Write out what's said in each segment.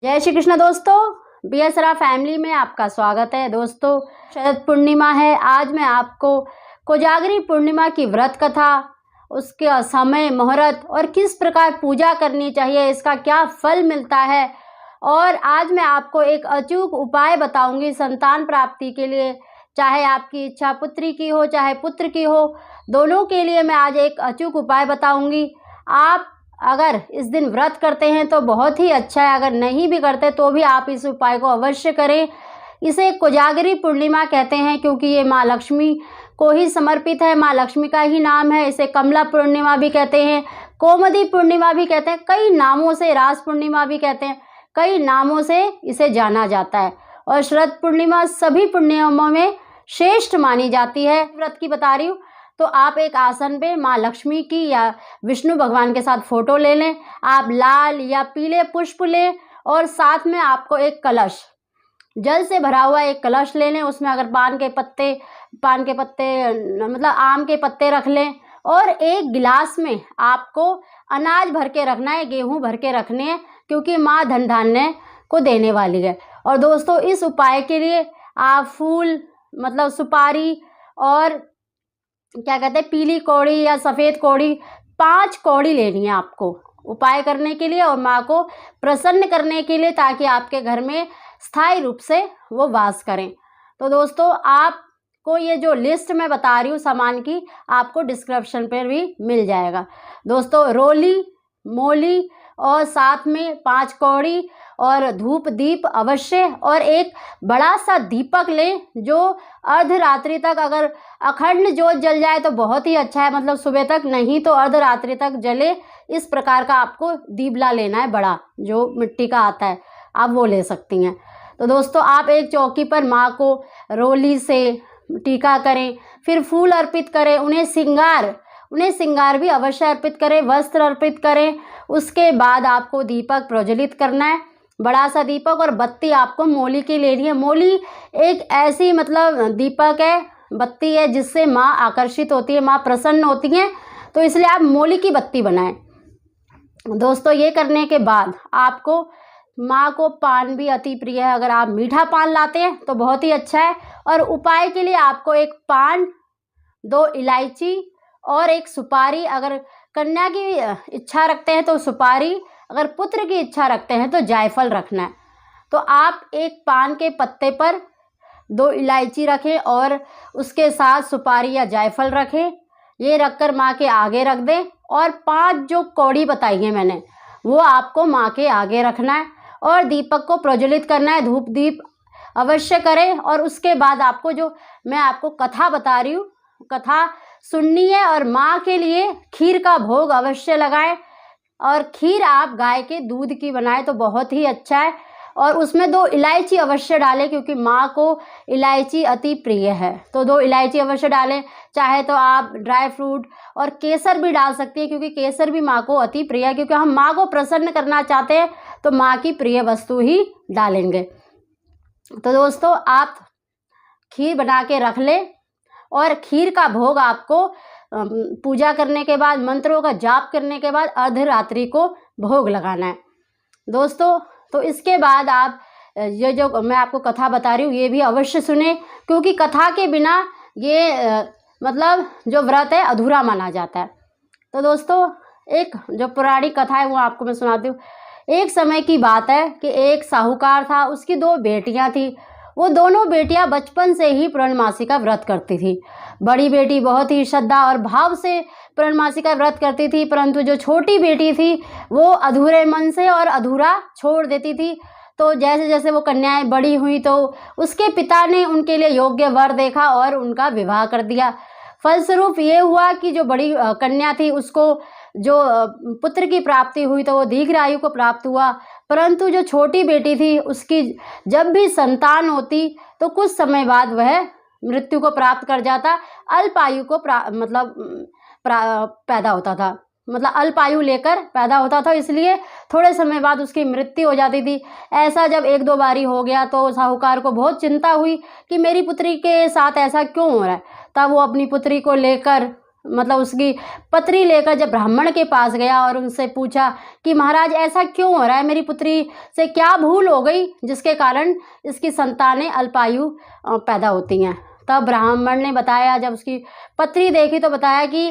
जय श्री कृष्ण दोस्तों, बीएसरा फैमिली में आपका स्वागत है। दोस्तों, शरद पूर्णिमा है। आज मैं आपको कोजागरी पूर्णिमा की व्रत कथा, उसके समय, मुहूर्त और किस प्रकार पूजा करनी चाहिए, इसका क्या फल मिलता है, और आज मैं आपको एक अचूक उपाय बताऊंगी संतान प्राप्ति के लिए। चाहे आपकी इच्छा पुत्री की हो चाहे पुत्र की हो, दोनों के लिए मैं आज एक अचूक उपाय बताऊंगी। आप अगर इस दिन व्रत करते हैं तो बहुत ही अच्छा है, अगर नहीं भी करते तो भी आप इस उपाय को अवश्य करें। इसे कोजागरी पूर्णिमा कहते हैं क्योंकि ये माँ लक्ष्मी को ही समर्पित है, माँ लक्ष्मी का ही नाम है। इसे कमला पूर्णिमा भी कहते हैं, कोमदी पूर्णिमा भी कहते हैं, कई नामों से, रास पूर्णिमा भी कहते हैं, कई नामों से इसे जाना जाता है। और शरद पूर्णिमा सभी पूर्णिमाओं में श्रेष्ठ मानी जाती है। व्रत की बता रही हूँ, तो आप एक आसन पे माँ लक्ष्मी की या विष्णु भगवान के साथ फोटो ले लें। आप लाल या पीले पुष्प लें और साथ में आपको एक कलश, जल से भरा हुआ एक कलश ले लें। उसमें अगर पान के पत्ते मतलब आम के पत्ते रख लें, और एक गिलास में आपको अनाज भर के रखना है, गेहूँ भर के रखने हैं, क्योंकि माँ धन धान्य को देने वाली है। और दोस्तों, इस उपाय के लिए आप फूल मतलब सुपारी और क्या कहते हैं पीली कौड़ी या सफ़ेद कौड़ी, 5 कौड़ी लेनी है आपको उपाय करने के लिए और माँ को प्रसन्न करने के लिए, ताकि आपके घर में स्थायी रूप से वो वास करें। तो दोस्तों, आपको ये जो लिस्ट मैं बता रही हूँ सामान की, आपको डिस्क्रिप्शन पर भी मिल जाएगा। दोस्तों, रोली, मोली और साथ में 5 कौड़ी और धूप दीप अवश्य, और एक बड़ा सा दीपक लें जो अर्धरात्रि तक, अगर अखंड ज्योत जल जाए तो बहुत ही अच्छा है, मतलब सुबह तक, नहीं तो अर्धरात्रि तक जले। इस प्रकार का आपको दीपला लेना है, बड़ा जो मिट्टी का आता है, आप वो ले सकती हैं। तो दोस्तों, आप एक चौकी पर माँ को रोली से टीका करें, फिर फूल अर्पित करें, उन्हें श्रृंगार भी अवश्य अर्पित करें, वस्त्र अर्पित करें। उसके बाद आपको दीपक प्रज्वलित करना है, बड़ा सा दीपक, और बत्ती आपको मोली की लेनी है। मोली एक ऐसी मतलब दीपक है, बत्ती है, जिससे माँ आकर्षित होती है, माँ प्रसन्न होती हैं, तो इसलिए आप मोली की बत्ती बनाएं। दोस्तों, ये करने के बाद आपको, माँ को पान भी अति प्रिय है, अगर आप मीठा पान लाते हैं तो बहुत ही अच्छा है। और उपाय के लिए आपको एक पान, 2 इलायची और एक सुपारी, अगर कन्या की इच्छा रखते हैं तो सुपारी, अगर पुत्र की इच्छा रखते हैं तो जायफल रखना है। तो आप एक पान के पत्ते पर 2 इलायची रखें और उसके साथ सुपारी या जायफल रखें। ये रखकर माँ के आगे रख दें, और 5 जो कौड़ी बताई है मैंने, वो आपको माँ के आगे रखना है, और दीपक को प्रज्वलित करना है, धूप दीप अवश्य करें। और उसके बाद आपको, जो मैं आपको कथा बता रही हूँ, कथा सुननी है, और माँ के लिए खीर का भोग अवश्य लगाएं। और खीर आप गाय के दूध की बनाएं तो बहुत ही अच्छा है, और उसमें 2 इलायची अवश्य डालें, क्योंकि माँ को इलायची अति प्रिय है, तो 2 इलायची अवश्य डालें। चाहे तो आप ड्राई फ्रूट और केसर भी डाल सकती है, क्योंकि केसर भी माँ को अति प्रिय है, क्योंकि हम माँ को प्रसन्न करना चाहते हैं तो माँ की प्रिय वस्तु ही डालेंगे। तो दोस्तों, आप खीर बना के रख लें, और खीर का भोग आपको पूजा करने के बाद, मंत्रों का जाप करने के बाद अर्धरात्रि को भोग लगाना है। दोस्तों, तो इसके बाद आप ये जो मैं आपको कथा बता रही हूँ, ये भी अवश्य सुने, क्योंकि कथा के बिना ये मतलब जो व्रत है अधूरा माना जाता है। तो दोस्तों, एक जो पौराणिक कथा है वो आपको मैं सुनाती हूँ। एक समय की बात है कि एक साहूकार था, उसकी 2 बेटियाँ थी। वो दोनों बेटियां बचपन से ही पूर्णमासी का व्रत करती थी। बड़ी बेटी बहुत ही श्रद्धा और भाव से पूर्णमासी का व्रत करती थी, परंतु जो छोटी बेटी थी वो अधूरे मन से और अधूरा छोड़ देती थी। तो जैसे जैसे वो कन्याएं बड़ी हुई तो उसके पिता ने उनके लिए योग्य वर देखा और उनका विवाह कर दिया। फलस्वरूप ये हुआ कि जो बड़ी कन्या थी उसको जो पुत्र की प्राप्ति हुई तो वो दीर्घ आयु को प्राप्त हुआ, परंतु जो छोटी बेटी थी उसकी जब भी संतान होती तो कुछ समय बाद वह मृत्यु को प्राप्त कर जाता, अल्प आयु को पैदा होता था, मतलब अल्प आयु लेकर पैदा होता था, इसलिए थोड़े समय बाद उसकी मृत्यु हो जाती थी। ऐसा जब 1-2 बारी हो गया तो साहूकार को बहुत चिंता हुई कि मेरी पुत्री के साथ ऐसा क्यों हो रहा है। तब वो अपनी पुत्री को लेकर मतलब उसकी पत्री लेकर जब ब्राह्मण के पास गया और उनसे पूछा कि महाराज ऐसा क्यों हो रहा है, मेरी पुत्री से क्या भूल हो गई जिसके कारण इसकी संतानें अल्पायु पैदा होती हैं। तब ब्राह्मण ने बताया, जब उसकी पत्री देखी तो बताया कि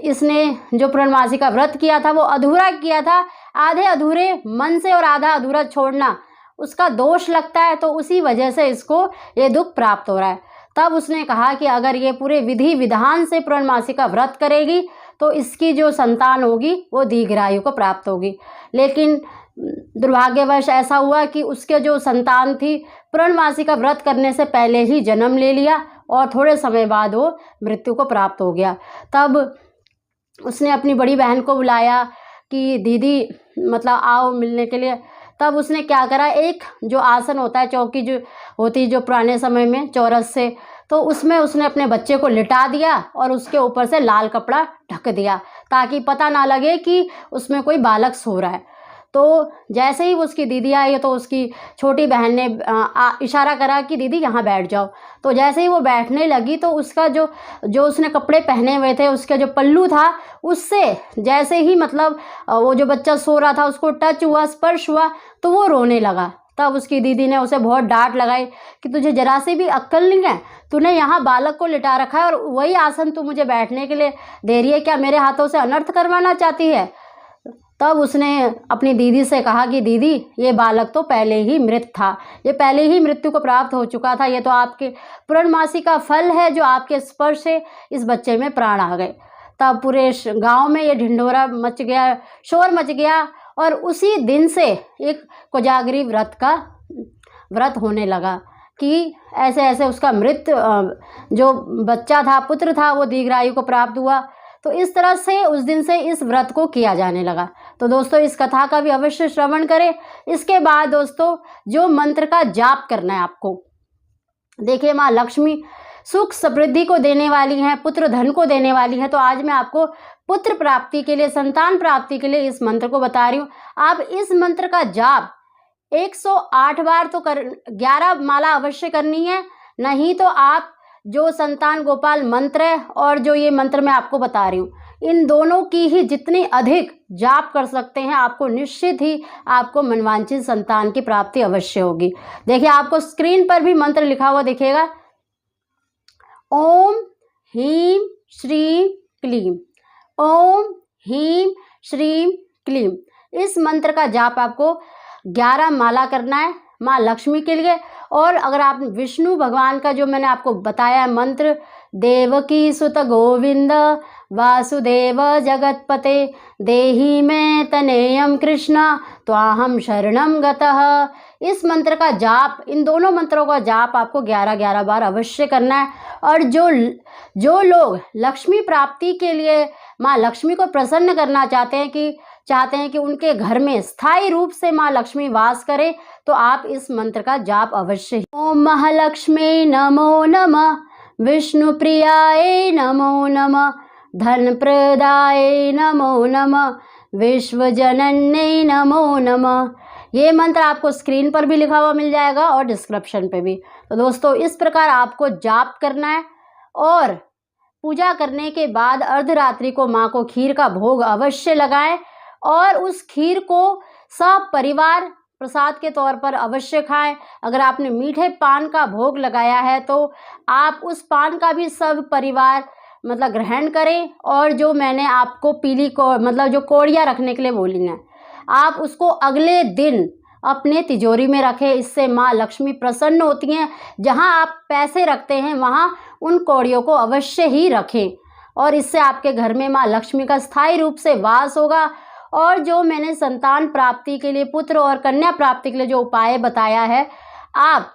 इसने जो पूर्णमासी का व्रत किया था वो अधूरा किया था, आधे अधूरे मन से और आधा अधूरा छोड़ना उसका दोष लगता है, तो उसी वजह से इसको ये दुख प्राप्त हो रहा है। तब उसने कहा कि अगर ये पूरे विधि विधान से पूर्णमासी का व्रत करेगी तो इसकी जो संतान होगी वो दीर्घायु को प्राप्त होगी। लेकिन दुर्भाग्यवश ऐसा हुआ कि उसके जो संतान थी पूर्णमासी का व्रत करने से पहले ही जन्म ले लिया और थोड़े समय बाद वो मृत्यु को प्राप्त हो गया। तब उसने अपनी बड़ी बहन को बुलाया कि दीदी मतलब आओ मिलने के लिए। तब उसने क्या करा, एक जो आसन होता है, चौकी जो होती जो पुराने समय में चौरस से, तो उसमें उसने अपने बच्चे को लिटा दिया और उसके ऊपर से लाल कपड़ा ढक दिया ताकि पता ना लगे कि उसमें कोई बालक सो रहा है। तो जैसे ही उसकी दीदी आई तो उसकी छोटी बहन ने इशारा करा कि दीदी यहाँ बैठ जाओ। तो जैसे ही वो बैठने लगी तो उसका जो उसने कपड़े पहने हुए थे उसका जो पल्लू था उससे जैसे ही मतलब वो जो बच्चा सो रहा था उसको टच हुआ, स्पर्श हुआ, तो वो रोने लगा। तब उसकी दीदी ने उसे बहुत डांट लगाई कि तुझे जरा सी भी अक्ल नहीं है, तूने यहाँ बालक को लिटा रखा है और वही आसन तू मुझे बैठने के लिए दे रही है, क्या मेरे हाथों से अनर्थ करवाना चाहती है। तब उसने अपनी दीदी से कहा कि दीदी ये बालक तो पहले ही मृत था, ये पहले ही मृत्यु को प्राप्त हो चुका था, ये तो आपके पूर्णमासी का फल है जो आपके स्पर्श से इस बच्चे में प्राण आ गए। तब पूरे गांव में ये ढिंढोरा मच गया, शोर मच गया और उसी दिन से एक कोजागरी व्रत का व्रत होने लगा कि ऐसे ऐसे उसका मृत जो बच्चा था, पुत्र था, वो दीर्घायु को प्राप्त हुआ। तो इस तरह से उस दिन से इस व्रत को किया जाने लगा। तो दोस्तों इस कथा का भी अवश्य श्रवण करें। इसके बाद दोस्तों जो मंत्र का जाप करना है आपको, देखिए माँ लक्ष्मी सुख समृद्धि को देने वाली हैं, पुत्र धन को देने वाली है। तो आज मैं आपको पुत्र प्राप्ति के लिए, संतान प्राप्ति के लिए इस मंत्र को बता रही हूँ। आप इस मंत्र का जाप 108 बार तो 11 माला अवश्य करनी है, नहीं तो आप जो संतान गोपाल मंत्र है और जो ये मंत्र मैं आपको बता रही हूँ, इन दोनों की ही जितनी अधिक जाप कर सकते हैं आपको निश्चित ही आपको मनवांछित संतान की प्राप्ति अवश्य होगी। देखिए आपको स्क्रीन पर भी मंत्र लिखा हुआ दिखेगा, ओम ह्रीं श्रीं क्लीं, ओम ह्रीं श्रीं क्लीं। इस मंत्र का जाप आपको 11 माला करना है माँ लक्ष्मी के लिए। और अगर आप विष्णु भगवान का जो मैंने आपको बताया मंत्र, देवकी सुत गोविंद वासुदेव जगतपते देहि में तनेयम कृष्ण त्वाहम शरणम गतः, इस मंत्र का जाप, इन दोनों मंत्रों का जाप आपको 11-11 बार अवश्य करना है। और जो लोग लक्ष्मी प्राप्ति के लिए माँ लक्ष्मी को प्रसन्न करना चाहते हैं कि उनके घर में स्थायी रूप से माँ लक्ष्मी वास करे, तो आप इस मंत्र का जाप अवश्य। ओम महालक्ष्मी नमो नमः, विष्णु प्रियाय नमो नमः, धन प्रदाय नमो नमः, विश्व जनन्ये नमो नमः। ये मंत्र आपको स्क्रीन पर भी लिखा हुआ मिल जाएगा और डिस्क्रिप्शन पे भी। तो दोस्तों इस प्रकार आपको जाप करना है और पूजा करने के बाद अर्धरात्रि को माँ को खीर का भोग अवश्य लगाएं और उस खीर को सब परिवार प्रसाद के तौर पर अवश्य खाएं। अगर आपने मीठे पान का भोग लगाया है तो आप उस पान का भी सब परिवार मतलब ग्रहण करें। और जो मैंने आपको पीली को मतलब जो कौड़ियाँ रखने के लिए बोली हैं, आप उसको अगले दिन अपने तिजोरी में रखें। इससे माँ लक्ष्मी प्रसन्न होती हैं। जहाँ आप पैसे रखते हैं वहाँ उन कौड़ियों को अवश्य ही रखें और इससे आपके घर में माँ लक्ष्मी का स्थायी रूप से वास होगा। और जो मैंने संतान प्राप्ति के लिए, पुत्र और कन्या प्राप्ति के लिए जो उपाय बताया है, आप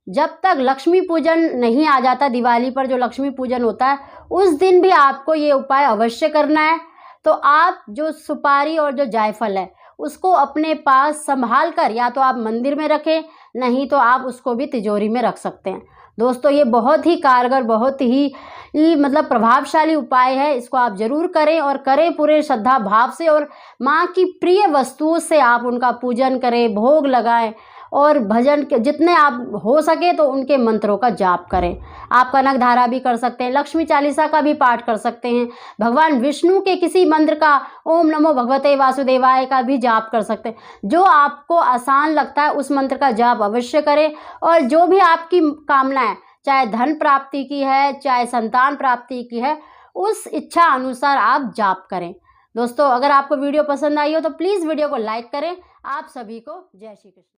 जब तक लक्ष्मी पूजन नहीं आ जाता, दिवाली पर जो लक्ष्मी पूजन होता है उस दिन भी आपको ये उपाय अवश्य करना है। तो आप जो सुपारी और जो जायफल है उसको अपने पास संभाल कर या तो आप मंदिर में रखें, नहीं तो आप उसको भी तिजोरी में रख सकते हैं। दोस्तों ये बहुत ही कारगर, बहुत ही मतलब प्रभावशाली उपाय है। इसको आप जरूर करें और करें पूरे श्रद्धा भाव से और माँ की प्रिय वस्तुओं से आप उनका पूजन करें, भोग लगाएं और भजन के जितने आप हो सके तो उनके मंत्रों का जाप करें। आप कनक धारा भी कर सकते हैं, लक्ष्मी चालीसा का भी पाठ कर सकते हैं, भगवान विष्णु के किसी मंत्र का, ओम नमो भगवते वासुदेवाय का भी जाप कर सकते हैं। जो आपको आसान लगता है उस मंत्र का जाप अवश्य करें। और जो भी आपकी कामनाएं, चाहे धन प्राप्ति की है, चाहे संतान प्राप्ति की है, उस इच्छा अनुसार आप जाप करें। दोस्तों, अगर आपको वीडियो पसंद आई हो तो प्लीज़ वीडियो को लाइक करें। आप सभी को जय श्री कृष्ण।